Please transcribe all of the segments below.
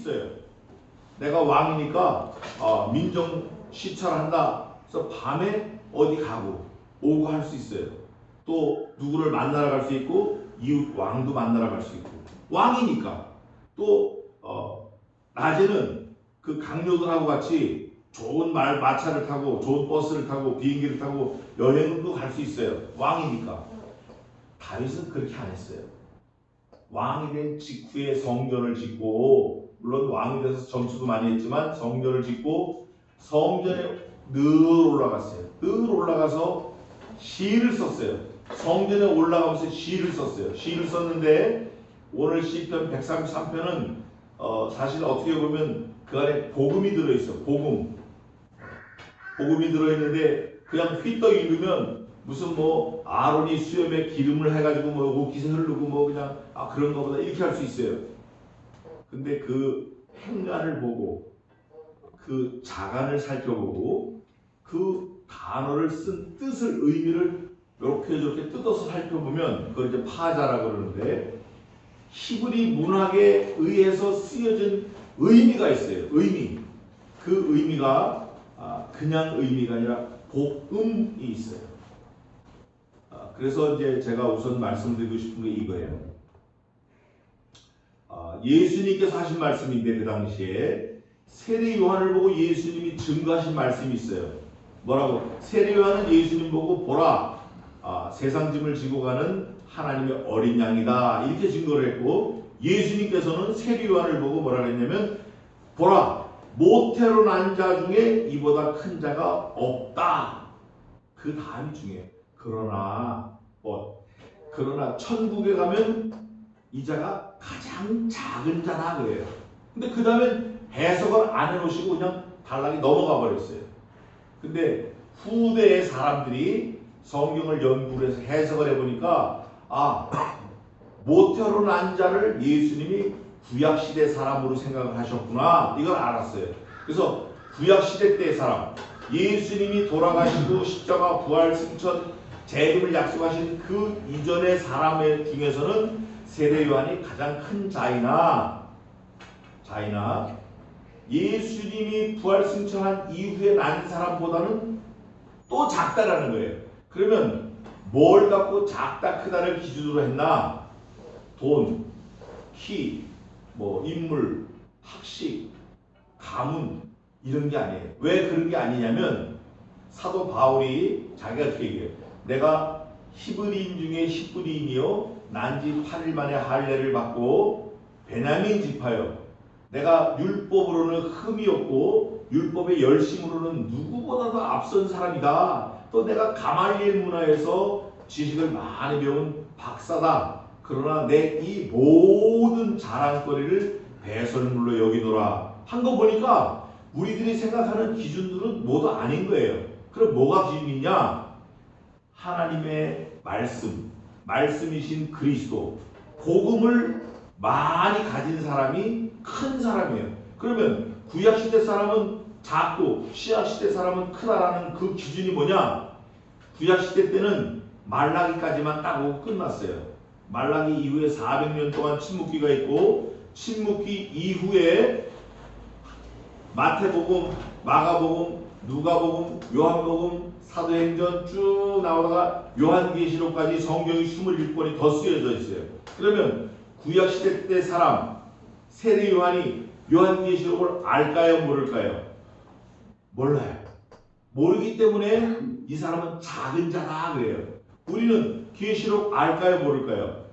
있어요. 내가 왕이니까 민정 시찰한다. 그래서 밤에 어디 가고 오고 할 수 있어요. 또 누구를 만나러 갈 수 있고 이웃 왕도 만나러 갈 수 있고 왕이니까 또 낮에는 그 강요들하고 같이 좋은 마차를 타고 좋은 버스를 타고 비행기를 타고 여행도 갈 수 있어요. 왕이니까. 다윗은 그렇게 안 했어요. 왕이 된 직후에 성전을 짓고 물론 왕이 돼서 정치도 많이 했지만 성전을 짓고 성전에 늘 올라갔어요. 늘 올라가서 시를 썼어요. 성전에 올라가면서 시를 썼어요. 시를 썼는데 오늘 시편 133편은 사실 어떻게 보면 그 안에 복음이 들어있어요. 복음이 들어있는데 그냥 휘떡 읽으면 무슨 뭐 아론이 수염에 기름을 해가지고 뭐 옷깃에 흐르고 뭐 그냥 그런 거보다 이렇게 할 수 있어요. 근데 그 행간을 보고 그 자간을 살펴보고 그 단어를 쓴 뜻을 의미를 이렇게 저렇게 뜯어서 살펴보면 그걸 이제 파자라 그러는데 히브리 문학에 의해서 쓰여진 의미가 있어요. 의미. 그 의미가 그냥 의미가 아니라 복음이 있어요. 그래서 이제 제가 우선 말씀드리고 싶은 게 이거예요. 예수님께서 하신 말씀인데 그 당시에 세례 요한을 보고 예수님이 증거하신 말씀이 있어요. 뭐라고? 세례 요한은 예수님 보고 보라, 세상 짐을 지고 가는 하나님의 어린 양이다 이렇게 증거를 했고 예수님께서는 세례 요한을 보고 뭐라 그랬냐면 보라, 모태로 난 자 중에 이보다 큰 자가 없다. 그 다음이 중요해요. 그러나 천국에 가면 이 자가 가장 작은 자다 그래요. 근데 그 다음엔 해석을 안 해놓으시고 그냥 단락이 넘어가 버렸어요. 근데 후대의 사람들이 성경을 연구를 해서 해석을 해보니까 모태로 난 자를 예수님이 구약시대 사람으로 생각을 하셨구나 이걸 알았어요. 그래서 구약시대 때 사람 예수님이 돌아가시고 십자가 부활 승천 재림을 약속하신 그 이전의 사람 중에서는 세례 요한이 가장 큰 자이나 예수님이 부활 승천한 이후에 난 사람보다는 또 작다라는 거예요. 그러면 뭘 갖고 작다 크다를 기준으로 했나? 돈, 키, 뭐 인물, 학식, 가문 이런 게 아니에요. 왜 그런 게 아니냐면 사도 바울이 자기가 어떻게 얘기해요. 내가 히브리인 중에 히브리인이요 난지 8일 만에 할례를 받고 베냐민 지파요. 내가 율법으로는 흠이 없고 율법의 열심으로는 누구보다도 앞선 사람이다. 또 내가 가말리엘 문화에서 지식을 많이 배운 박사다. 그러나 내 이 모든 자랑거리를 배설물로 여기노라 한 거 보니까 우리들이 생각하는 기준들은 모두 아닌 거예요. 그럼 뭐가 기준이냐? 하나님의 말씀이신 그리스도, 복음을 많이 가진 사람이 큰 사람이에요. 그러면 구약시대 사람은 작고 신약시대 사람은 크다라는 그 기준이 뭐냐? 구약시대 때는 말라기까지만 딱 오고 끝났어요. 말라기 이후에 400년 동안 침묵기가 있고 침묵기 이후에 마태복음, 마가복음, 누가복음, 요한복음, 사도행전 쭉 나오다가 요한계시록까지 성경이 27권이 더 쓰여져 있어요. 그러면 구약시대 때 사람 세례 요한이 요한계시록을 알까요? 모를까요? 몰라요. 모르기 때문에 이 사람은 작은 자다 그래요. 우리는 계시록 알까요? 모를까요?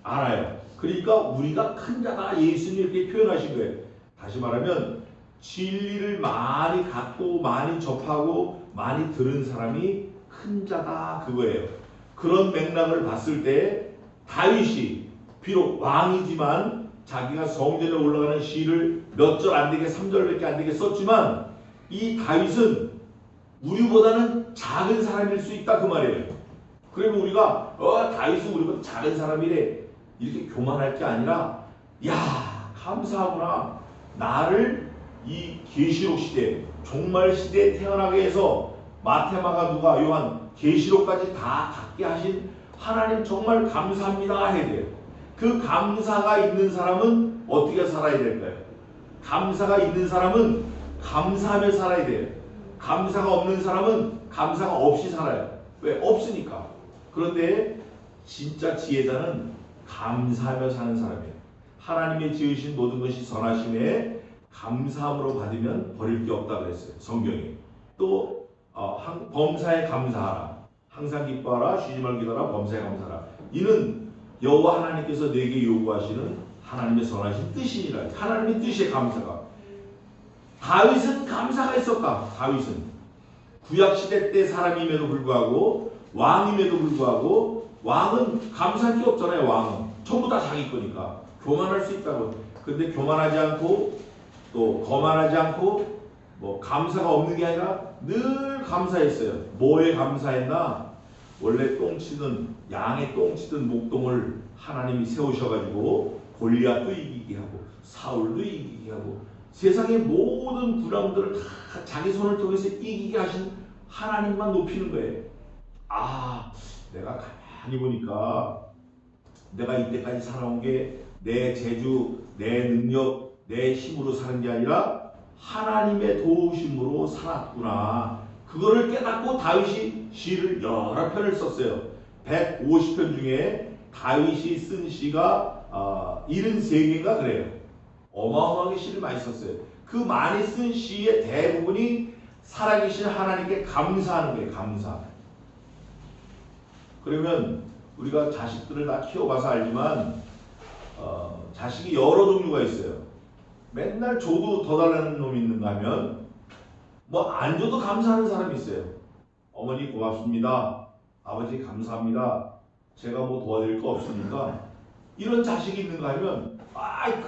알아요. 그러니까 우리가 큰 자다 예수님 이렇게 표현하신 거예요. 다시 말하면 진리를 많이 갖고 많이 접하고 많이 들은 사람이 큰 자다 그거예요. 그런 맥락을 봤을 때 다윗이 비록 왕이지만 자기가 성전에 올라가는 시를 몇 절 안 되게 3절밖에 안 되게 썼지만 이 다윗은 우리보다는 작은 사람일 수 있다 그 말이에요. 그러면 우리가 다윗은 우리보다 작은 사람이래 이렇게 교만할 게 아니라 야 감사하구나. 나를 이 계시록 시대 종말 시대에 태어나게 해서 마태, 마가, 누가, 요한 계시록까지 다 갖게 하신 하나님 정말 감사합니다 해야 돼요. 그 감사가 있는 사람은 어떻게 살아야 될까요? 감사가 있는 사람은 감사하며 살아야 돼요. 감사가 없는 사람은 감사가 없이 살아요. 왜? 없으니까. 그런데 진짜 지혜자는 감사하며 사는 사람이에요. 하나님의 지으신 모든 것이 선하심에 감사함으로 받으면 버릴 게 없다 그랬어요. 성경에. 또 범사에 감사하라. 항상 기뻐하라. 쉬지 말고 기도하라. 범사에 감사하라. 이는 여호와 하나님께서 내게 요구하시는 하나님의 선하신 뜻이니라. 하나님의 뜻에 감사가. 다윗은 감사가 있었다. 다윗은 구약시대 때 사람임에도 불구하고 왕임에도 불구하고 왕은 감사할 게 없잖아요. 왕은 전부 다 자기 거니까 교만할 수 있다고. 근데 교만하지 않고 또 거만하지 않고 뭐 감사가 없는 게 아니라 늘 감사했어요. 뭐에 감사했나? 원래 똥치던 양의 똥치던 목동을 하나님이 세우셔가지고 골리앗도 이기게 하고 사울도 이기게 하고 세상의 모든 군왕들을 다 자기 손을 통해서 이기게 하신 하나님만 높이는 거예요. 내가 가만히 보니까 내가 이때까지 살아온 게 내 재주, 내 능력, 내 힘으로 사는 게 아니라 하나님의 도우심으로 살았구나. 그거를 깨닫고 다윗이 시를 여러 편을 썼어요. 150편 중에 다윗이 쓴 시가 73개가 그래요. 어마어마하게 시를 많이 썼어요. 그 많이 쓴 시의 대부분이 살아계신 하나님께 감사하는 거예요. 감사. 그러면 우리가 자식들을 다 키워봐서 알지만 자식이 여러 종류가 있어요. 맨날 줘도 더 달라는 놈이 있는가 하면 뭐 안 줘도 감사하는 사람이 있어요. 어머니 고맙습니다. 아버지 감사합니다. 제가 뭐 도와드릴 거 없으니까. 이런 자식이 있는가 하면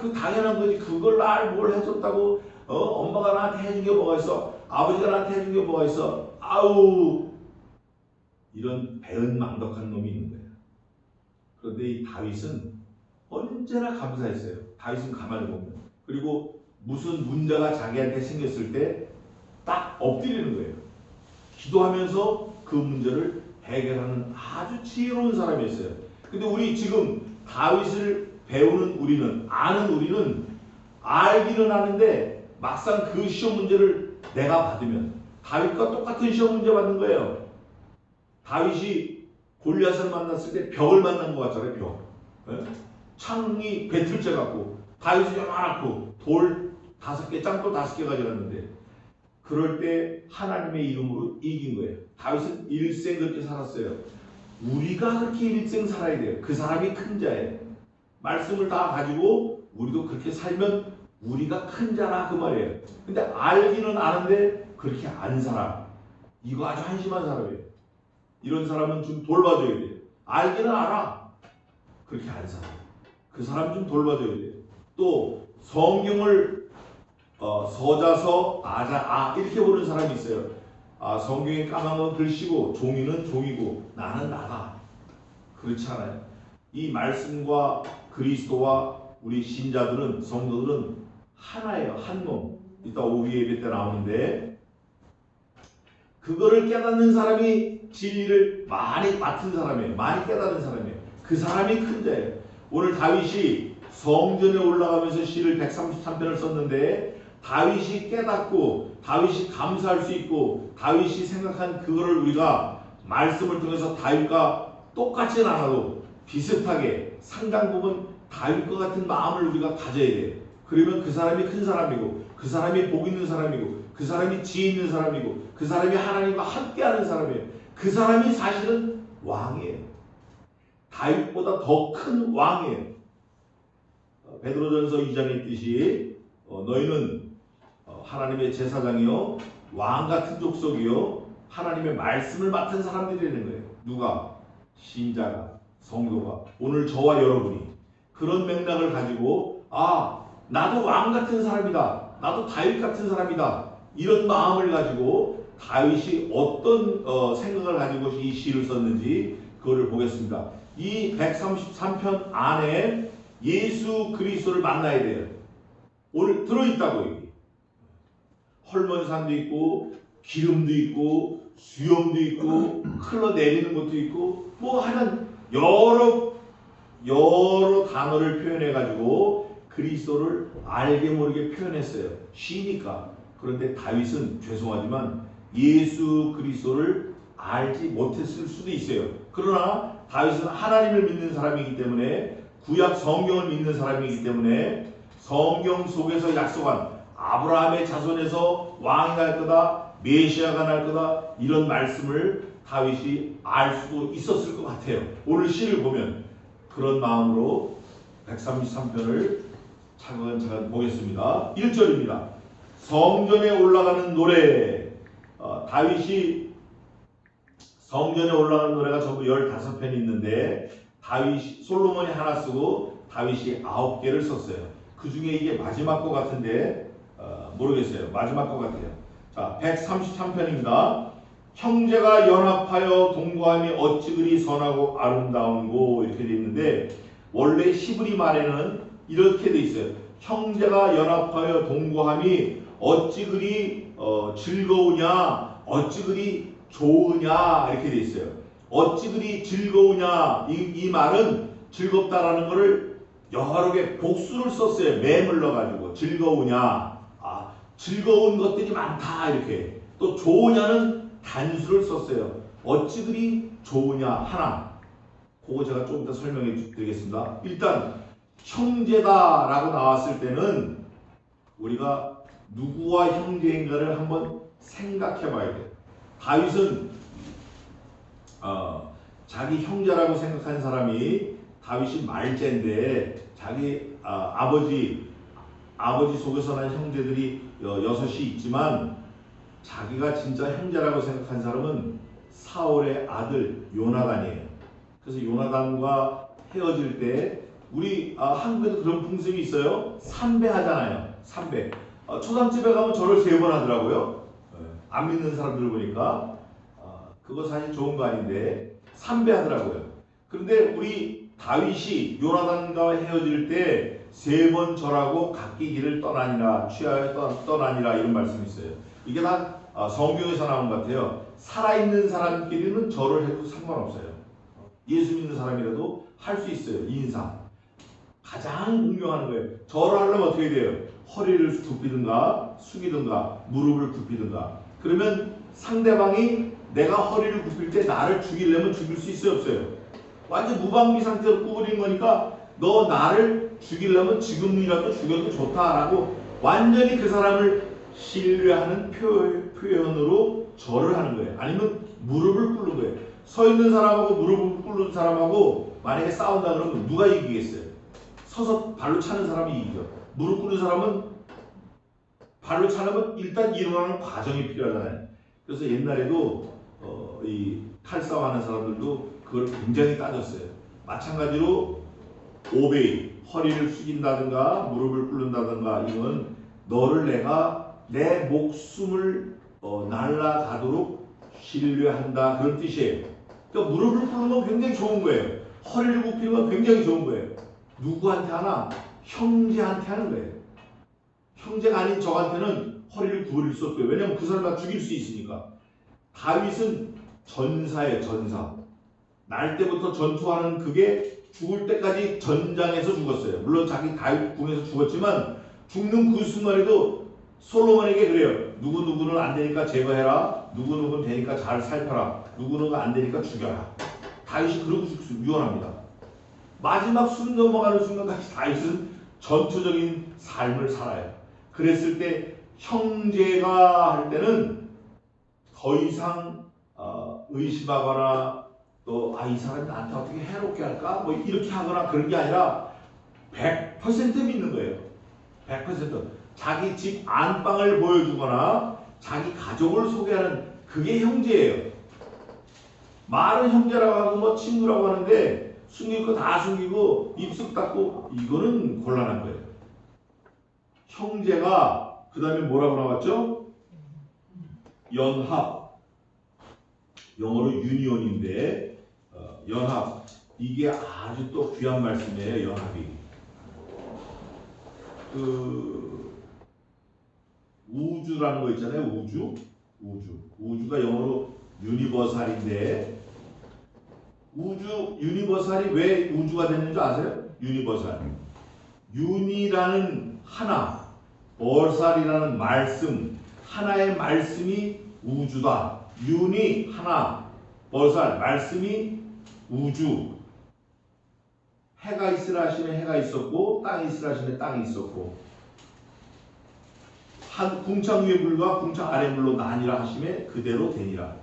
그 당연한 거지. 그걸 날 뭘 해줬다고 엄마가 나한테 해준 게 뭐가 있어. 아버지가 나한테 해준 게 뭐가 있어. 이런 배은망덕한 놈이 있는 거예요. 그런데 이 다윗은 언제나 감사했어요. 다윗은 가만히 보면. 그리고 무슨 문제가 자기한테 생겼을 때 딱 엎드리는 거예요. 기도하면서 그 문제를 해결하는 아주 지혜로운 사람이었어요. 근데 우리 지금 다윗을 배우는 우리는, 아는 우리는 알기는 아는데 막상 그 시험 문제를 내가 받으면 다윗과 똑같은 시험 문제 받는 거예요. 다윗이 골리앗을 만났을 때 벽을 만난 것 같잖아요. 벽. 창이 배틀째 같고 다윗이 요만하고 돌 5개, 짱돌 5개 가져갔는데 그럴 때 하나님의 이름으로 이긴 거예요. 다윗은 일생 그렇게 살았어요. 우리가 그렇게 일생 살아야 돼요. 그 사람이 큰 자예요. 말씀을 다 가지고 우리도 그렇게 살면 우리가 큰 자라 그 말이에요. 근데 알기는 아는데 그렇게 안 살아. 이거 아주 한심한 사람이에요. 이런 사람은 좀 돌봐줘야 돼요. 알기는 알아. 그렇게 안 살아. 그 사람 좀 돌봐줘야 돼요. 또 성경을 서자서 이렇게 보는 사람이 있어요. 성경에 까만 건 글씨고 종이는 종이고 나는 나다. 그렇지 않아요. 이 말씀과 그리스도와 우리 신자들은, 성도들은 하나예요. 한 몸. 이따 오후 예배 때 나오는데 그거를 깨닫는 사람이 진리를 많이 맡은 사람이에요. 많이 깨닫는 사람이에요. 그 사람이 큰 자예요. 오늘 다윗이 성전에 올라가면서 시를 133편을 썼는데 다윗이 깨닫고 다윗이 감사할 수 있고 다윗이 생각한 그거를 우리가 말씀을 통해서 다윗과 똑같지는 않아도 비슷하게 상당 부분 다윗과 같은 마음을 우리가 가져야 돼요. 그러면 그 사람이 큰 사람이고 그 사람이 복 있는 사람이고 그 사람이 지혜 있는 사람이고 그 사람이 하나님과 함께하는 사람이에요. 그 사람이 사실은 왕이에요. 다윗보다 더 큰 왕이에요. 베드로전서 2장에 있듯이 너희는 하나님의 제사장이요 왕 같은 족속이요 하나님의 말씀을 맡은 사람들이라는 거예요. 누가? 신자가, 성도가, 오늘 저와 여러분이 그런 맥락을 가지고 나도 왕 같은 사람이다. 나도 다윗 같은 사람이다. 이런 마음을 가지고 다윗이 어떤 생각을 가지고 이 시를 썼는지 그거를 보겠습니다. 이 133편 안에 예수 그리스도를 만나야 돼요. 오늘 들어있다고 여기. 헐몬산도 있고 기름도 있고 수염도 있고 흘러내리는 것도 있고 뭐 하여간 여러 단어를 표현해 가지고 그리스도를 알게 모르게 표현했어요. 쉬니까. 그런데 다윗은 죄송하지만 예수 그리스도를 알지 못했을 수도 있어요. 그러나 다윗은 하나님을 믿는 사람이기 때문에 구약 성경을 믿는 사람이기 때문에 성경 속에서 약속한 아브라함의 자손에서 왕이 날 거다, 메시아가 날 거다 이런 말씀을 다윗이 알 수도 있었을 것 같아요. 오늘 시를 보면 그런 마음으로 133편을 차근차근 보겠습니다. 1절입니다. 성전에 올라가는 노래. 다윗이 성전에 올라가는 노래가 전부 15편이 있는데 솔로몬이 하나 쓰고 다윗이 9개를 썼어요. 그 중에 이게 마지막 것 같은데 모르겠어요. 마지막 것 같아요. 자, 133편입니다. 형제가 연합하여 동거함이 어찌 그리 선하고 아름다운고 이렇게 돼 있는데 원래 히브리 말에는 이렇게 돼 있어요. 형제가 연합하여 동거함이 어찌 그리 즐거우냐, 어찌 그리 좋으냐 이렇게 돼 있어요. 어찌 그리 즐거우냐 이 말은 즐겁다라는 것을 여러 개 복수를 썼어요. 맴을 넣어가지고 즐거우냐, 즐거운 것들이 많다 이렇게. 또 좋으냐는 단수를 썼어요. 어찌 그리 좋으냐 하나. 그거 제가 좀 이따 설명해 드리겠습니다. 일단 형제다라고 나왔을 때는 우리가 누구와 형제인가를 한번 생각해 봐야 돼요. 다윗은 자기 형제라고 생각한 사람이 다윗이 말제인데 자기 아버지 속에서 난 형제들이 6이 있지만 자기가 진짜 형제라고 생각한 사람은 사울의 아들 요나단이에요. 그래서 요나단과 헤어질 때 우리 한국에도 그런 풍습이 있어요. 삼배하잖아요. 삼배. 초상집에 가면 절을 3번 하더라고요. 안 믿는 사람들 보니까 그거 사실 좋은 거 아닌데 삼배하더라고요. 그런데 우리 다윗이 요나단과 헤어질 때 3번 절하고 각기 길을 떠나니라, 취하여 떠나니라 이런 말씀이 있어요. 이게 다 성경에서 나온 것 같아요. 살아있는 사람끼리는 절을 해도 상관없어요. 예수 믿는 사람이라도 할 수 있어요. 인사. 가장 공경하는 거예요. 절을 하려면 어떻게 돼요? 허리를 굽히든가 숙이든가 무릎을 굽히든가. 그러면 상대방이 내가 허리를 굽힐 때 나를 죽이려면 죽일 수 있어요? 없어요? 완전 무방비 상태로 구부린 거니까 너 나를 죽이려면 지금이라도 죽여도 좋다라고 완전히 그 사람을 신뢰하는 표현으로 절을 하는 거예요. 아니면 무릎을 꿇는 거예요. 서 있는 사람하고 무릎을 꿇는 사람하고 만약에 싸운다 그러면 누가 이기겠어요? 서서 발로 차는 사람이 이기죠. 무릎 꿇는 사람은 발로 차려면 일단 일어나는 과정이 필요하잖아요. 그래서 옛날에도 이 칼싸움하는 사람들도 그걸 굉장히 따졌어요. 마찬가지로 오베이, 허리를 숙인다든가 무릎을 꿇는다든가 이건 너를 내가 내 목숨을 날아가도록 신뢰한다 그런 뜻이에요. 그러니까 무릎을 꿇는 건 굉장히 좋은 거예요. 허리를 굽히는 건 굉장히 좋은 거예요. 누구한테 하나? 형제한테 하는 거예요. 형제가 아닌 저한테는 허리를 구부릴 수 없고요. 왜냐하면 그 사람을 죽일 수 있으니까. 다윗은 전사예요. 전사. 날 때부터 전투하는 그게 죽을 때까지 전장에서 죽었어요. 물론 자기 다윗 궁에서 죽었지만 죽는 그 순간에도 솔로몬에게 그래요. 누구누구는 안 되니까 제거해라. 누구누구는 되니까 잘 살펴라. 누구누구가 안 되니까 죽여라. 다윗이 그러고 유언합니다. 마지막 숨 넘어가는 순간까지 다윗은 전투적인 삶을 살아요. 그랬을 때 형제가 할 때는 더 이상 의심하거나 또 이 사람이 나한테 어떻게 해롭게 할까? 뭐 이렇게 하거나 그런 게 아니라 100% 믿는 거예요. 100%. 자기 집 안방을 보여주거나 자기 가족을 소개하는 그게 형제예요. 말은 형제라고 하고 뭐 친구라고 하는데 숨길 거 다 숨기고 입술 닦고 이거는 곤란한 거예요. 형제가 그 다음에 뭐라고 나왔죠? 연합. 영어로 유니온인데 연합. 이게 아주 또 귀한 말씀이에요. 연합이. 우주라는 거 있잖아요. 우주가 영어로 유니버살인데 유니버살이 왜 우주가 됐는지 아세요? 유니버살. 윤이라는 하나, 벌살이라는 말씀, 하나의 말씀이 우주다. 윤이 하나, 벌살, 말씀이 우주. 해가 있으라 하시면 해가 있었고, 땅이 있으라 하시면 땅이 있었고, 한 궁창 위의 물과 궁창 아래 물로 나뉘라 하시면 그대로 되니라.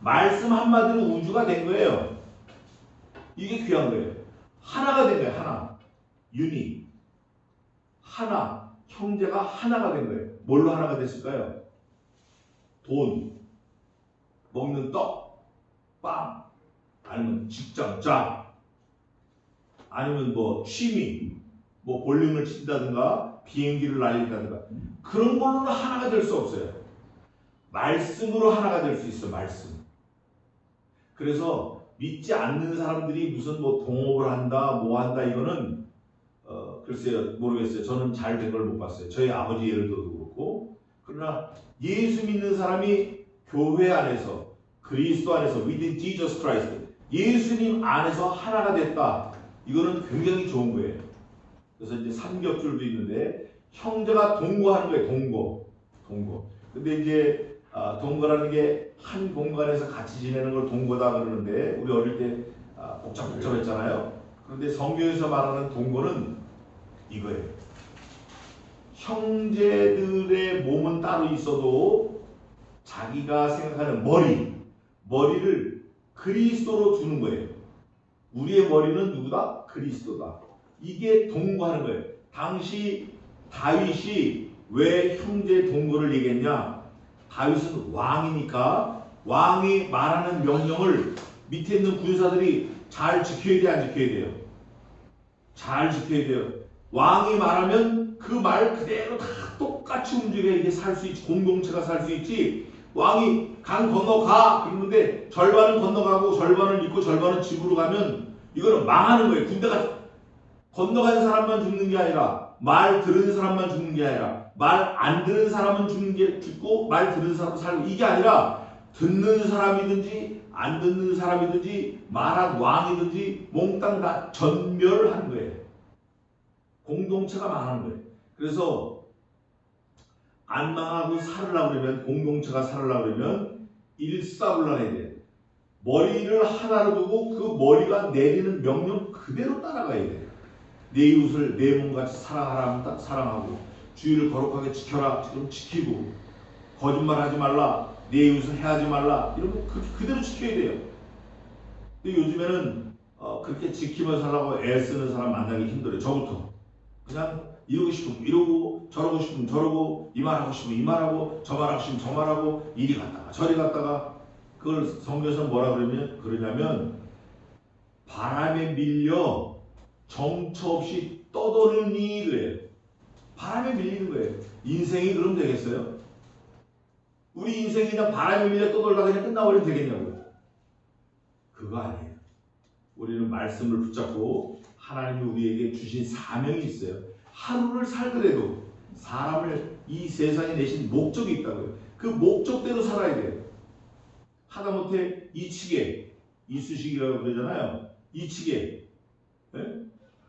말씀 한마디로 우주가 된 거예요. 이게 귀한 거예요. 하나가 된 거예요. 하나. 윤이. 하나. 형제가 하나가 된 거예요. 뭘로 하나가 됐을까요? 돈, 먹는 떡, 빵, 아니면 직장, 잡, 아니면 뭐 취미, 뭐 볼링을 친다든가 비행기를 날린다든가 그런 걸로는 하나가 될 수 없어요. 말씀으로 하나가 될 수 있어. 말씀. 그래서 믿지 않는 사람들이 무슨 뭐 동업을 한다, 뭐 한다 이거는 글쎄요 모르겠어요. 저는 잘 된 걸 못 봤어요. 저희 아버지 예를 들어도 그렇고. 그러나 예수 믿는 사람이 교회 안에서 그리스도 안에서 within Jesus Christ 예수님 안에서 하나가 됐다. 이거는 굉장히 좋은 거예요. 그래서 이제 삼겹줄도 있는데 형제가 동거하는 거예요. 동거. 근데 이제 동거라는 게 한 공간에서 같이 지내는 걸 동거다 그러는데 우리 어릴 때 복잡했잖아요. 그런데 성경에서 말하는 동거는 이거예요. 형제들의 몸은 따로 있어도 자기가 생각하는 머리를 그리스도로 두는 거예요. 우리의 머리는 누구다? 그리스도다. 이게 동거하는 거예요. 당시 다윗이 왜 형제 동거를 얘기했냐? 다윗은 왕이니까 왕이 말하는 명령을 밑에 있는 군사들이 잘 지켜야 돼, 안 지켜야 돼요? 잘 지켜야 돼요. 왕이 말하면 그 말 그대로 다 똑같이 움직여야 이게 살 수 있지. 공동체가 살 수 있지. 왕이 강 건너가 그러는데 절반은 건너가고 절반은 있고 절반은 집으로 가면 이거는 망하는 거예요. 군대가 건너간 사람만 죽는 게 아니라 말 들은 사람만 죽는 게 아니라 말 안 들은 사람은 죽고 말 들은 사람은 살고 이게 아니라 듣는 사람이든지 안 듣는 사람이든지 말한 왕이든지 몽땅 다 전멸하는 거예요. 공동체가 망하는 거예요. 그래서 안 망하고 살으려고 그러면 공동체가 살으려고 그러면 일사불란해야 돼요. 머리를 하나로 두고 그 머리가 내리는 명령 그대로 따라가야 돼요. 내 이웃을 내 몸같이 사랑하라 하면 딱 사랑하고 주의를 거룩하게 지켜라 그럼 지키고 거짓말하지 말라 내 이웃을 해하지 말라 이러면 그대로 지켜야 돼요. 근데 요즘에는 그렇게 지키며 살라고 애쓰는 사람 만나기 힘들어요. 저부터 그냥 이러고 싶으면 이러고 저러고 싶으면 저러고 이 말하고 싶으면 이 말하고 저 말하고 싶으면 저 말하고 이리 갔다가 저리 갔다가 그걸 성경에서 뭐라 그러냐면 바람에 밀려 정처 없이 떠도느니 그래요. 바람에 밀리는 거예요. 인생이 그럼 되겠어요? 우리 인생이 그냥 바람에 밀려 떠돌다 그냥 끝나버리면 되겠냐고요? 그거 아니에요. 우리는 말씀을 붙잡고 하나님이 우리에게 주신 사명이 있어요. 하루를 살더라도 사람을 이 세상에 내신 목적이 있다고요. 그 목적대로 살아야 돼요. 하다못해 이치계, 이쑤시개라고 그러잖아요. 이치계. 네?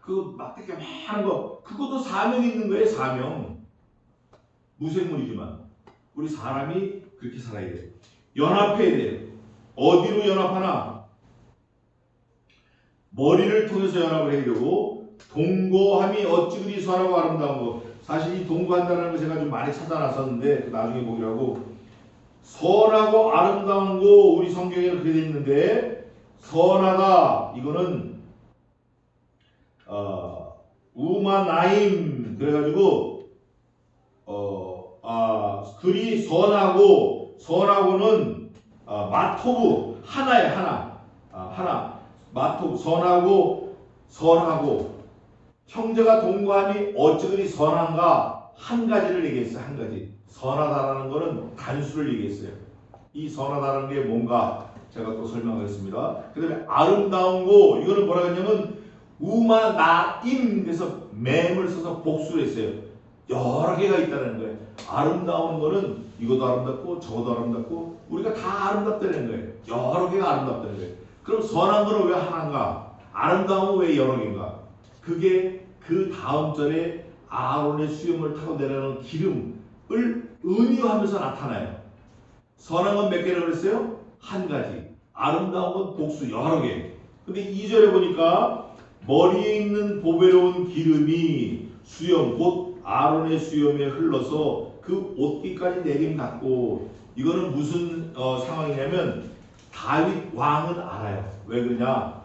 그 막대기 많은 거 그것도 사명이 있는 거예요. 사명. 무생물이지만 우리 사람이 그렇게 살아야 돼요. 연합해야 돼요. 어디로 연합하나? 머리를 통해서 연합을 해야 되고 동거함이 어찌 그리 선하고 아름다운 거. 사실 이 동거한다는 거 제가 좀 많이 찾아놨었는데 나중에 보기라고 선하고 아름다운 거 우리 성경에는 그렇게 되어 있는데 선하다 이거는 우마나임 그래가지고 그리 선하고는 마토브 하나에 하나 마토브 선하고 형제가 동거함이 어찌 그리 선한가 한 가지를 얘기했어요. 한 가지 선하다라는 거는 단수를 얘기했어요. 이 선하다는 게 뭔가 제가 또 설명하겠습니다. 그 다음에 아름다운 거 이거는 뭐라고 했냐면 우마나임 그래서 맴을 써서 복수를 했어요. 여러 개가 있다는 거예요. 아름다운 거는 이것도 아름답고 저것도 아름답고 우리가 다 아름답다는 거예요. 여러 개가 아름답다는 거예요. 그럼 선한 거는 왜 하나인가? 아름다운 건 왜 여러 개인가? 그게 그 다음 절에 아론의 수염을 타고 내려오는 기름을 은유하면서 나타나요. 선한 건 몇 개라고 그랬어요? 한 가지. 아름다운 건 복수 여러 개. 근데 2절에 보니까 머리에 있는 보배로운 기름이 수염 곧 아론의 수염에 흘러서 그 옷깃까지 내림받고, 이거는 무슨 상황이냐면 다윗 왕은 알아요. 왜 그러냐?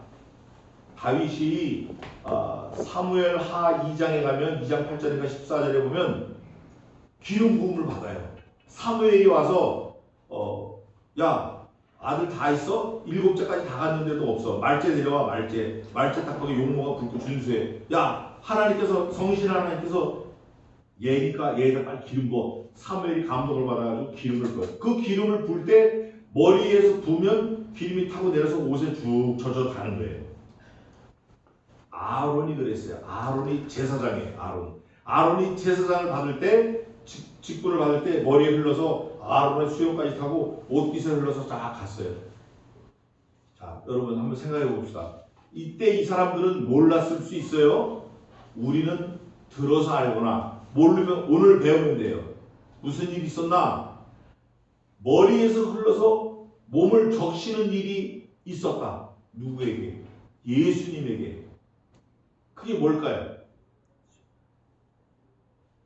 다윗이 사무엘 하 2장에 가면 2장 8절인가 14절에 보면 기름 부음을 받아요. 사무엘이 와서 야 아들 다 있어? 7째까지 다 갔는데도 없어. 말째 내려와. 말째 딱 보고 용모가 붉고 준수해. 야 하나님께서 성신 하나님께서 얘니까 얘가 빨리 기름 부어. 사무엘이 감동을 받아가지고 기름을 부어요. 그 기름을 불 때 머리에서 부으면 기름이 타고 내려서 옷에 쭉 젖어 가는 거예요. 아론이 그랬어요. 아론이 제사장이에요. 아론이 제사장을 받을 때, 직분을 받을 때 머리에 흘러서 아론의 수염까지 타고 옷깃에 흘러서 쫙 갔어요. 자, 여러분 한번 생각해 봅시다. 이때 이 사람들은 몰랐을 수 있어요. 우리는 들어서 알거나 모르면 오늘 배우면 돼요. 무슨 일이 있었나? 머리에서 흘러서 몸을 적시는 일이 있었다. 누구에게? 예수님에게. 그게 뭘까요?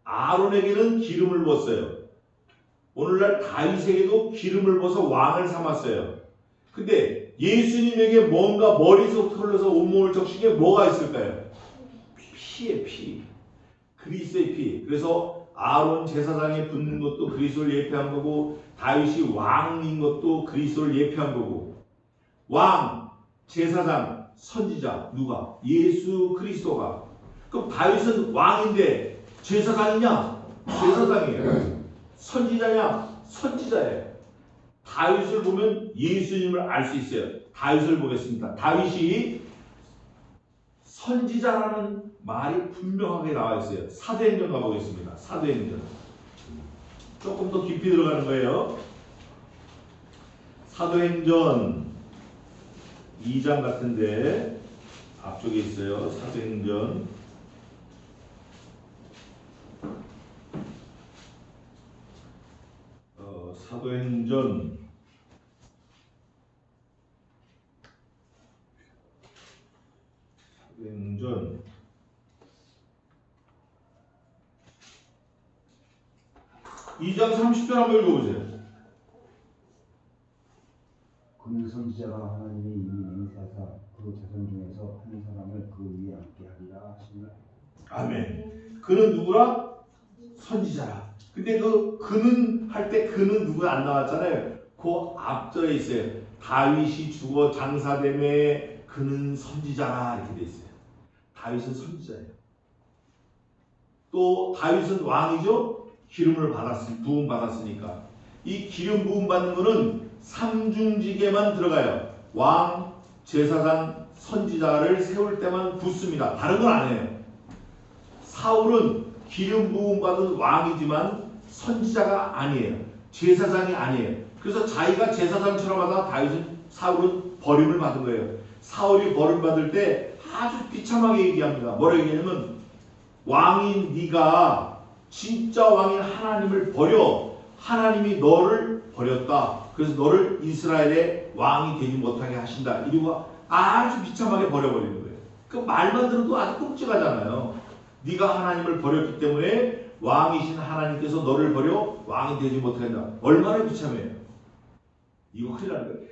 아론에게는 기름을 부었어요. 오늘날 다윗에게도 기름을 부어서 왕을 삼았어요. 근데 예수님에게 뭔가 머리에서부터 흘러서 온몸을 적신 게 뭐가 있을까요? 피에 피. 그리스도의 피. 그래서 아론 제사장에 붙는 것도 그리스도를 예표한 거고, 다윗이 왕인 것도 그리스도를 예표한 거고, 왕, 제사장, 선지자 누가? 예수 그리스도가. 그럼 다윗은 왕인데 제사장이냐? 제사장이에요. 선지자냐? 선지자예요. 다윗을 보면 예수님을 알 수 있어요. 다윗을 보겠습니다. 다윗이 선지자라는 말이 분명하게 나와 있어요. 사도행전 가보겠습니다. 사도행전. 조금 더 깊이 들어가는 거예요. 사도행전 2장 같은데 앞쪽에 있어요. 사도행전 사도행전 2장 30절 한번 읽어보세요. 그는 선지자가 하나님이 이미 맹세하사 그 자손 중에서 한 사람을 그 위에 앉게 하리라 하시니라. 아멘. 그는 누구라? 선지자라. 근데 그는 할 때 그는 누구 안 나왔잖아요. 그 앞절에 있어요. 다윗이 죽어 장사됨에 그는 선지자라 이렇게 돼 있어요. 다윗은 선지자예요. 또 다윗은 왕이죠. 기름을 부음 받았으니까. 이 기름 부음 받는 거는 삼중직에만 들어가요. 왕, 제사장, 선지자를 세울 때만 붓습니다. 다른 건 안 해요. 사울은 기름 부음 받은 왕이지만 선지자가 아니에요. 제사장이 아니에요. 그래서 자기가 제사장처럼 하다가 사울은 버림을 받은 거예요. 사울이 버림 받을 때 아주 비참하게 얘기합니다. 뭐라고 얘기하냐면 왕인 네가 진짜 왕인 하나님을 버려. 하나님이 너를 버렸다. 그래서 너를 이스라엘의 왕이 되지 못하게 하신다. 이리고 아주 비참하게 버려버리는 거예요. 그 말만 들어도 아주 끔찍하잖아요. 네가 하나님을 버렸기 때문에 왕이신 하나님께서 너를 버려 왕이 되지 못하게 한다. 얼마나 비참해요. 이거 큰일 나는 거예요.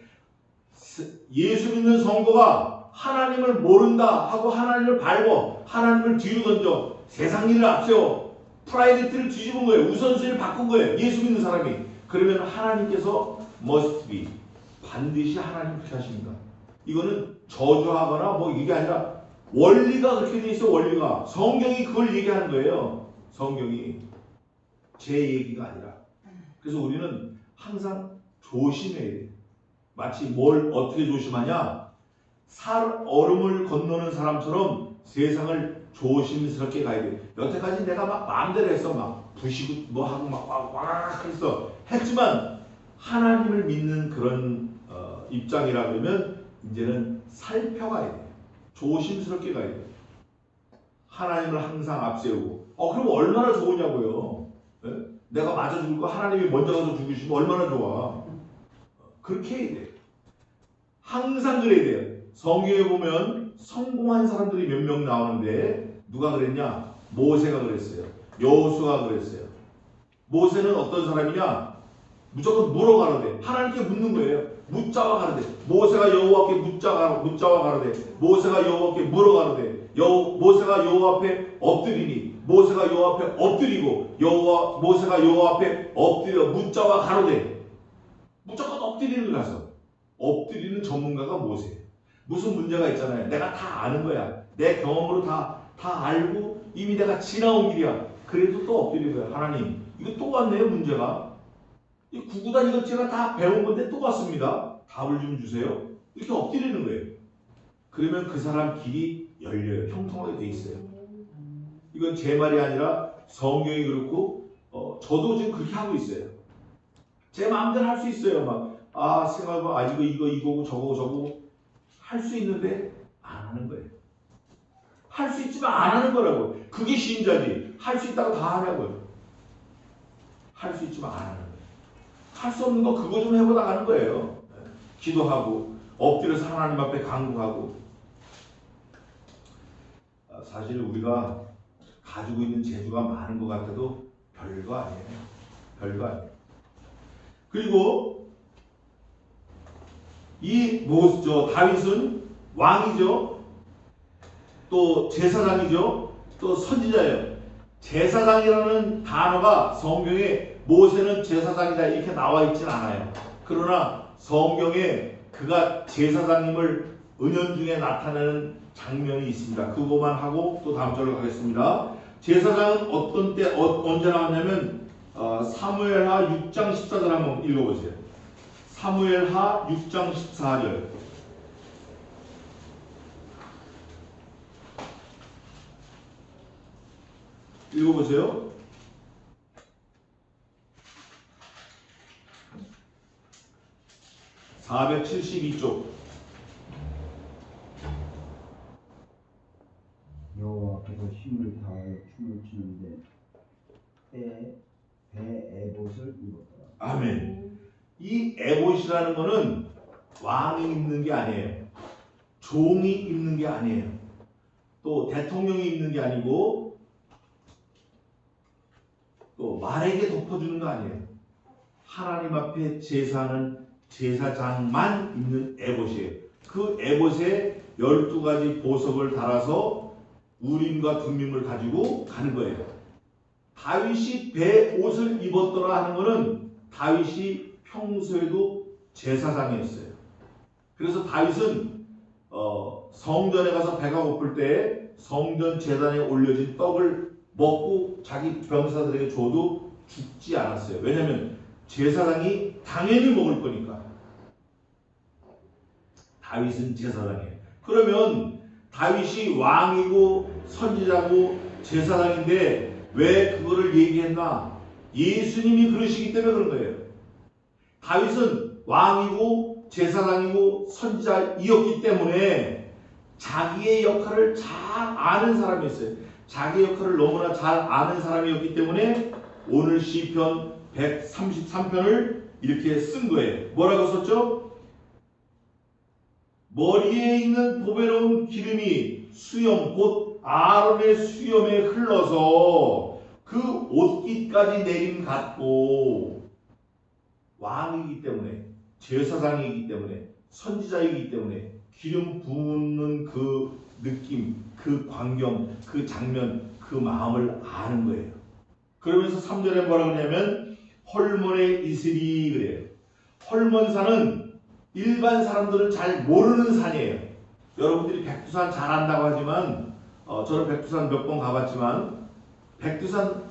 예수 믿는 성도가 하나님을 모른다 하고 하나님을 밟어. 하나님을 뒤로 던져. 세상 일을 앞세워. 프라이어리티를 뒤집은 거예요. 우선순위를 바꾼 거예요. 예수 믿는 사람이. 그러면 하나님께서 must be. 반드시 하나님 그렇게 하십니다. 이거는 저주하거나 뭐 이게 아니라 원리가 그렇게 돼 있어. 원리가. 성경이 그걸 얘기하는 거예요. 성경이. 제 얘기가 아니라. 그래서 우리는 항상 조심해야 돼요. 마치 뭘 어떻게 조심하냐? 얼음을 건너는 사람처럼 세상을 조심스럽게 가야 돼. 여태까지 내가 막 마음대로 했어. 막 부시고 뭐 하고 막 했어. 했지만 하나님을 믿는 그런 입장이라 그러면 이제는 살펴가야 돼. 조심스럽게 가야 돼. 하나님을 항상 앞세우고. 그럼 얼마나 좋으냐고요. 예? 내가 맞아 죽을 거 하나님이 먼저 가서 죽으시면 얼마나 좋아. 그렇게 해야 돼. 항상 그래야 돼요. 성경에 보면 성공한 사람들이 몇 명 나오는데 누가 그랬냐? 모세가 그랬어요. 여호수아가 그랬어요. 모세는 어떤 사람이냐? 무조건 물어가라대. 하나님께 묻는 거예요. 묻자와 가라대. 모세가 여호와께 묻자와 가라대. 모세가 여호와께 물어가라대. 모세가 여호와 앞에 엎드리니 모세가 여호와 앞에 엎드리고 모세가 여호와 앞에 엎드려 묻자와 가로되. 무조건 엎드리는 가서 엎드리는 전문가가 모세. 무슨 문제가 있잖아요. 내가 다 아는 거야. 내 경험으로 다 알고 이미 내가 지나온 길이야. 그래도 또 엎드리는 거야. 하나님, 이거 또 왔네요, 문제가. 이 구구단 이거 제가 다 배운 건데 또 왔습니다. 답을 좀 주세요. 이렇게 엎드리는 거예요. 그러면 그 사람 길이 열려요. 형통하게 돼 있어요. 이건 제 말이 아니라 성경이 그렇고 저도 지금 그렇게 하고 있어요. 제 마음대로 할 수 있어요. 생각하면 이거고 저거고 할 수 있는데 안 하는 거예요. 할 수 있지만 안 하는 거라고. 그게 신자지. 할 수 있다고 다 하냐고요. 할 수 있지만 안 하는 거예요. 할 수 없는 거 그거 좀 해보다 가는 거예요. 기도하고 엎드려서 하나님 앞에 간구하고. 사실 우리가 가지고 있는 재주가 많은 것 같아도 별거 아니에요. 별거 아니에요. 그리고 다윗은 왕이죠. 또 제사장이죠. 또 선지자예요. 제사장이라는 단어가 성경에 모세는 제사장이다 이렇게 나와 있진 않아요. 그러나 성경에 그가 제사장님을 은연중에 나타내는 장면이 있습니다. 그거만 하고 또 다음 절로 가겠습니다. 제사장은 어떤 때 언제 나왔냐면 사무엘하 6장 14절 한번 읽어보세요. 사무엘하 6장 14절. 읽어보세요. (472쪽) 여호와 앞에서 힘을 다하여 춤을 추는데 배 에봇을 입었더라. 아멘. 이 에봇이라는 거는 왕이 입는 게 아니에요. 종이 입는 게 아니에요. 또 대통령이 입는 게 아니고 또 말에게 덮어주는 거 아니에요. 하나님 앞에 제사하는 제사장만 입는 에봇이에요. 그 에봇에 12가지 보석을 달아서 우림과 둠밈을 가지고 가는 거예요. 다윗이 배 옷을 입었더라 하는 것은 다윗이 평소에도 제사장이었어요. 그래서 다윗은 성전에 가서 배가 고플 때 성전 제단에 올려진 떡을 먹고 자기 병사들에게 줘도 죽지 않았어요. 왜냐하면 제사장이 당연히 먹을 거니까. 다윗은 제사장이에요. 그러면 다윗이 왕이고 선지자고 제사장인데 왜 그거를 얘기했나? 예수님이 그러시기 때문에 그런 거예요. 다윗은 왕이고 제사장이고 선지자이었기 때문에 자기의 역할을 잘 아는 사람이었어요. 자기 역할을 너무나 잘 아는 사람이었기 때문에 오늘 시편 133편을 이렇게 쓴 거예요. 뭐라고 썼죠? 머리에 있는 보배로운 기름이 수염 곧 아론의 수염에 흘러서 그 옷깃까지 내림 같고. 왕이기 때문에 제사장이기 때문에 선지자이기 때문에 기름 부는 그 느낌, 그 광경, 그 장면, 그 마음을 아는 거예요. 그러면서 3절에 뭐라고 하냐면 헐몬의 이슬이 그래요. 헐몬산은 일반 사람들은 잘 모르는 산이에요. 여러분들이 백두산 잘 안다고 하지만 저는 백두산 몇 번 가봤지만 백두산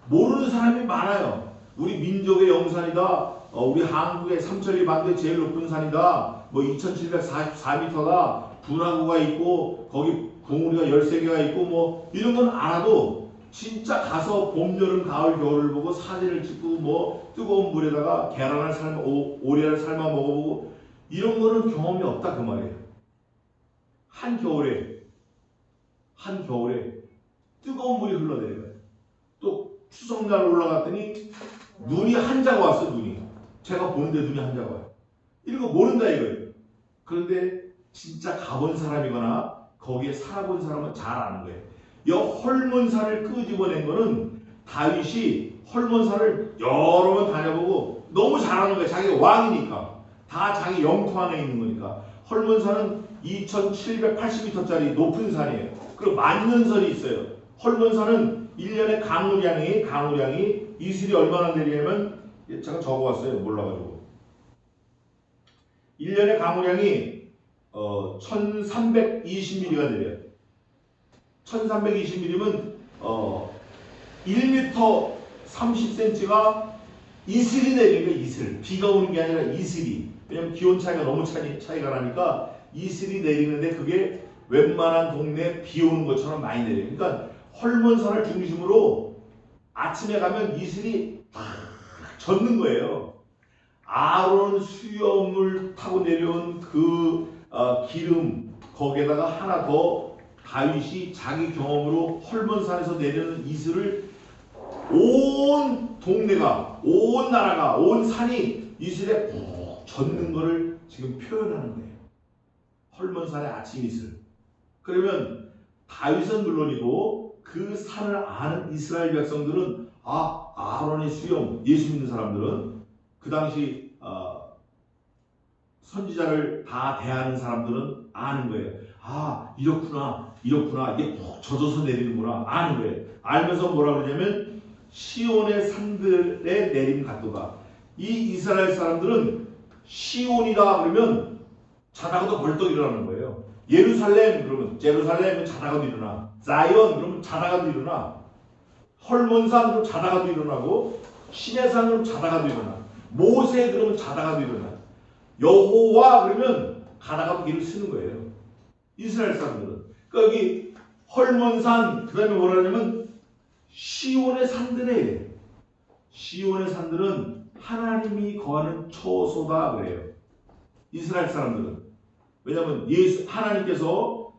모르는 사람이 많아요. 우리 민족의 영산이다. 우리 한국의 삼천리 반도의 제일 높은 산이다. 2744m다. 분화구가 있고 거기 궁우리가 13개가 있고 이런 건 알아도 진짜 가서 봄, 여름, 가을, 겨울을 보고 사진을 찍고 뜨거운 물에다가 계란을 삶아 오리알을 삶아 먹어보고 이런 거는 경험이 없다 그 말이에요. 한겨울에 뜨거운 물이 흘러내려요. 또 추석날 올라갔더니 눈이 한자가 왔어. 눈이. 제가 보는데 눈이 한자가 와요. 이런 거 모른다 이거예요. 그런데 진짜 가본 사람이거나 거기에 살아본 사람은 잘 아는 거예요. 이 헐몬산을 끄집어낸 거는 다윗이 헐몬산을 여러 번 다녀보고 너무 잘하는 거예요. 자기가 왕이니까. 다 자기 영토 안에 있는 거니까. 헐몬산은 2780m짜리 높은 산이에요. 그리고 만년설이 있어요. 헐몬산은 1년에 강우량이 이슬이 얼마나 내리냐면 제가 적어왔어요. 몰라가지고 1년에 강우량이 1320mm가 내려요. 1320mm면 1m 30cm가 이슬이 내리는 거예요. 이슬. 비가 오는 게 아니라 이슬이. 왜냐면 기온 차이가 너무 차이가 나니까 이슬이 내리는데 그게 웬만한 동네에 비 오는 것처럼 많이 내려요. 그러니까 헐몬산을 중심으로 아침에 가면 이슬이 탁 젖는 거예요. 아론 수염을 타고 내려온 그 기름 거기에다가 하나 더 다윗이 자기 경험으로 헐몬산에서 내리는 이슬을 온 동네가 온 나라가 온 산이 이슬에 푹 젖는 거를 지금 표현하는 거예요. 헐몬산의 아침 이슬. 그러면 다윗은 물론이고 그 산을 아는 이스라엘 백성들은 아론의 수염 예수 믿는 사람들은 그 당시 선지자를 다 대하는 사람들은 아는 거예요. 이렇구나 이게 푹 젖어서 내리는구나 아는 거예요. 알면서 뭐라 그러냐면 시온의 산들의 내림 같도다. 이 이스라엘 사람들은 시온이다 그러면 자다가도 벌떡 일어나는 거예요. 예루살렘 그러면 제루살렘은 자다가도 일어나. 자이언 그러면 자다가도 일어나. 헐몬산 그러면 자다가도 일어나고 시내산 그러면 자다가도 일어나. 모세 그러면 자다가도 일어나. 여호와 그러면 가다가도 길을 쓰는 거예요. 이스라엘 사람들은. 그러니까 여기 헐몬산 그 다음에 뭐라 하냐면 시온의 산들에 시온의 산들은 하나님이 거하는 처소다 그래요. 이스라엘 사람들은. 왜냐하면 하나님께서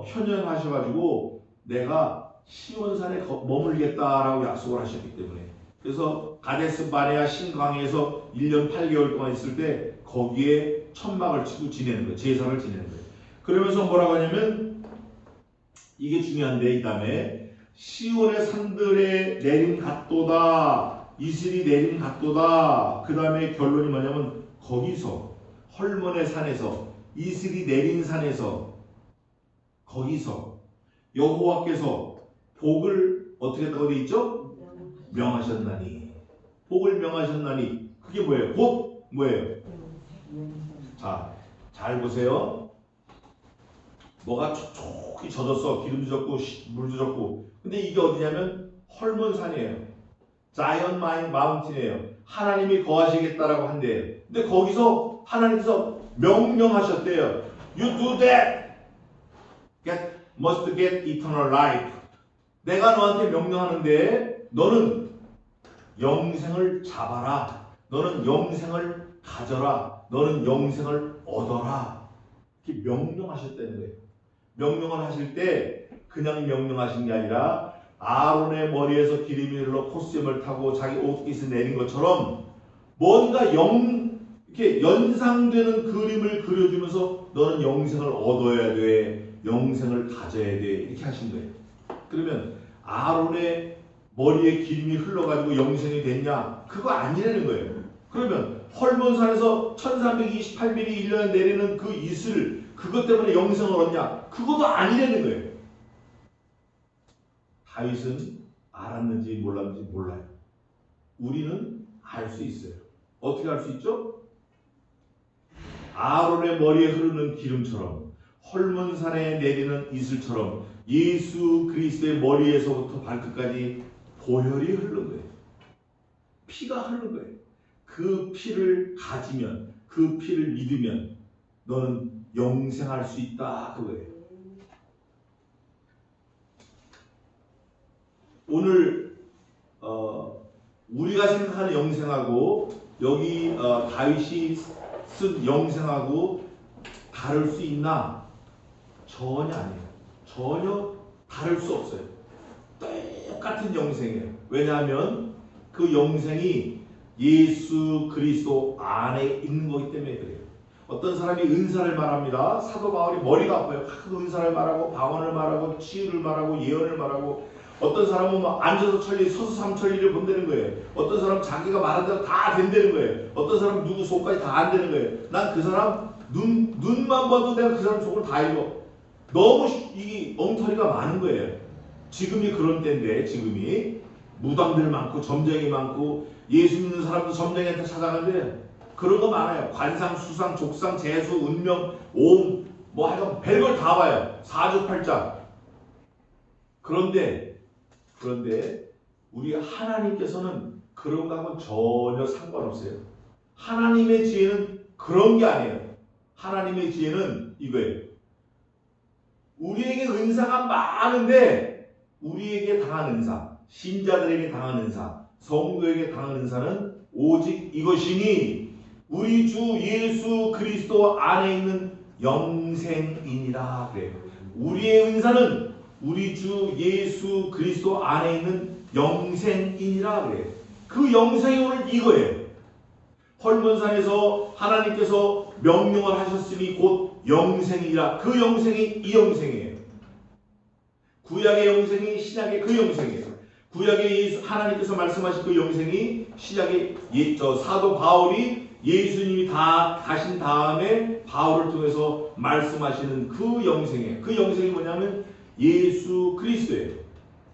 현현하셔가지고 내가 시온산에 머물겠다라고 약속을 하셨기 때문에. 그래서 가데스 바네아 신광야에서 1년 8개월 동안 있을 때 거기에 천막을 치고 지내는 거예요. 제사를 지내는 거예요. 그러면서 뭐라고 하냐면 이게 중요한데 이 다음에 시온의 산들에 내림 같도다. 이슬이 내림 같도다. 그 다음에 결론이 뭐냐면 거기서 헐몬의 산에서 이슬이 내린 산에서 거기서 여호와께서 복을 어떻게 했다고 되어 있죠? 명하셨나니. 복을 명하셨나니. 그게 뭐예요? 곧 뭐예요? 자, 잘 보세요. 뭐가 촉촉히 젖었어. 기름도 젖고 물도 젖고. 근데 이게 어디냐면 헐몬산이에요. 자이언 마운틴이에요. 하나님이 거하시겠다라고 한대요. 근데 거기서 하나님께서 명령하셨대요. You do that. Must get eternal life. 내가 너한테 명령하는데 너는 영생을 잡아라. 너는 영생을 가져라. 너는 영생을 얻어라. 이렇게 명령하셨다는 거예요. 명령을 하실 때 그냥 명령하신 게 아니라 아론의 머리에서 기름이 흘러 콧샘을 타고 자기 옷깃을 내린 것처럼 뭔가 이렇게 연상되는 그림을 그려주면서 너는 영생을 얻어야 돼. 영생을 가져야 돼. 이렇게 하신 거예요. 그러면 아론의 머리에 기름이 흘러가지고 영생이 됐냐? 그거 아니라는 거예요. 그러면 헐몬산에서 1328mm 1년에 내리는 그 이슬 그것 때문에 영생을 얻냐? 그것도 아니라는 거예요. 다윗은 알았는지 몰랐는지 몰라요. 우리는 알 수 있어요. 어떻게 알 수 있죠? 아론의 머리에 흐르는 기름처럼 헐몬산에 내리는 이슬처럼 예수 그리스도의 머리에서부터 발끝까지 보혈이 흐르는 거예요. 피가 흐르는 거예요. 그 피를 가지면, 그 피를 믿으면 너는 영생할 수 있다 그거예요. 오늘 우리가 생각하는 영생하고 여기 다윗이 쓴 영생하고 다를 수 있나? 전혀 아니에요. 전혀 다를 수 없어요. 똑같은 영생이에요. 왜냐하면 그 영생이 예수 그리스도 안에 있는 거기 때문에 그래요. 어떤 사람이 은사를 말합니다. 사도 바울이 머리가 아파요. 은사를 말하고 방언을 말하고 치유를 말하고 예언을 말하고, 어떤 사람은 막 앉아서 천리 서서 삼천리를 본다는 거예요. 어떤 사람은 자기가 말한 대로 다 된다는 거예요. 어떤 사람은 누구 속까지 다 안 되는 거예요. 난 그 사람 눈만 봐도 내가 그 사람 속을 다 읽어. 너무 이 엉터리가 많은 거예요. 지금이 그런 때인데, 지금이 무당들 많고 점쟁이 많고 예수 믿는 사람도 점쟁이한테 찾아가는데 그런 거 많아요. 관상, 수상, 족상, 재수, 운명, 오음, 뭐 하여간 별걸 다 봐요. 사주팔자. 그런데 우리 하나님께서는 그런 거하고는 전혀 상관없어요. 하나님의 지혜는 그런 게 아니에요. 하나님의 지혜는 이거예요. 우리에게 은사가 많은데 우리에게 당한 은사, 신자들에게 당한 은사, 성도에게 당한 은사는 오직 이것이니 우리 주 예수 그리스도 안에 있는 영생이니라 그래요. 우리의 은사는 우리 주 예수 그리스도 안에 있는 영생이니라 그래요. 그 영생이 오늘 이거예요. 헐몬산에서 하나님께서 명령을 하셨으니 곧 영생이라. 그 영생이 이 영생이에요. 구약의 영생이 신약의 그 영생이에요. 구약의 하나님께서 말씀하신 그 영생이 신약의 사도 바울이 예수님이 다 가신 다음에 바울을 통해서 말씀하시는 그 영생이에요. 그 영생이 뭐냐면 예수 그리스도예요.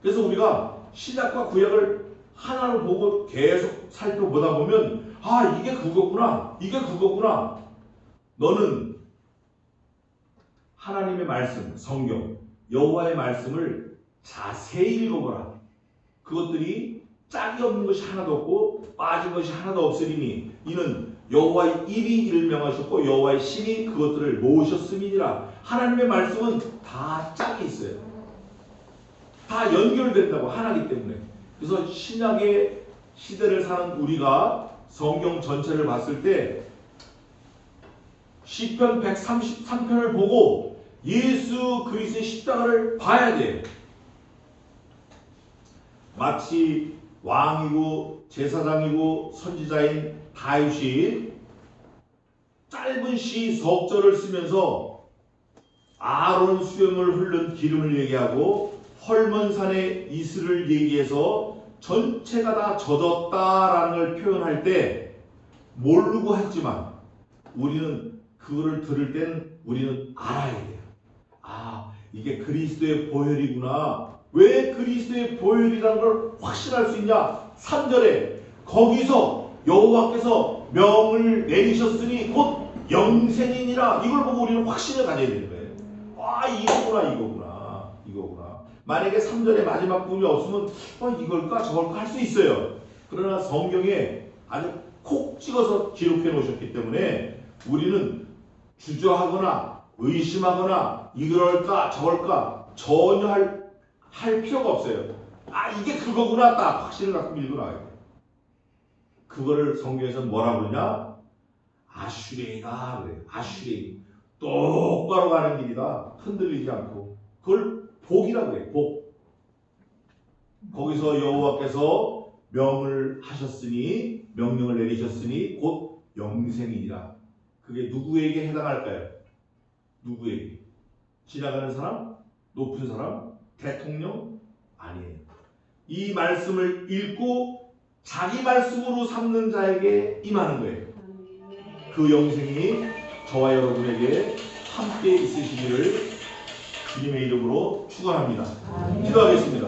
그래서 우리가 신약과 구약을 하나로 보고 계속 살펴보다 보면 아, 이게 그거구나, 이게 그거구나. 너는 하나님의 말씀, 성경, 여호와의 말씀을 자세히 읽어보라. 그것들이 짝이 없는 것이 하나도 없고 빠진 것이 하나도 없으리니 이는 여호와의 입이 이를 명하셨고 여호와의 신이 그것들을 모으셨음이니라. 하나님의 말씀은 다 짝이 있어요. 다 연결된다고, 하나이기 때문에. 그래서 신약의 시대를 사는 우리가 성경 전체를 봤을 때 시편 133편을 보고 예수 그리스도의 십자가를 봐야 돼요. 마치 왕이고 제사장이고 선지자인 다윗이 짧은 시 석절을 쓰면서 아론 수염을 흐른 기름을 얘기하고 헐몬산의 이슬을 얘기해서 전체가 다 젖었다라는 걸 표현할 때 모르고 했지만 우리는 그거를 들을 때는 우리는 알아야 돼요. 아, 이게 그리스도의 보혈이구나. 왜 그리스도의 보혈이라는 걸 확신할 수 있냐? 3절에 거기서 여호와께서 명을 내리셨으니 곧 영생이니라. 이걸 보고 우리는 확신을 가져야 되는 거예요. 아, 이거구나. 만약에 3절의 마지막 부분이 없으면 이걸까 저걸까 할 수 있어요. 그러나 성경에 아주 콕 찍어서 기록해 놓으셨기 때문에 우리는 주저하거나 의심하거나 이럴까 저럴까 전혀 할 필요가 없어요. 아, 이게 그거구나. 딱 확신을 갖고 밀고 나가야 돼요. 그거를 성경에서는 뭐라고 그러냐? 아슈레이다 그래요. 아슈레이. 똑바로 가는 길이다. 흔들리지 않고. 그걸 복이라고 해요. 복. 거기서 여호와께서 명령을 내리셨으니 곧 영생이니라. 그게 누구에게 해당할까요? 누구에게? 지나가는 사람? 높은 사람? 대통령? 아니에요. 이 말씀을 읽고 자기 말씀으로 삼는 자에게 임하는 거예요. 그 영생이 저와 여러분에게 함께 있으시기를 주님의 이름으로 축원합니다. 기도하겠습니다.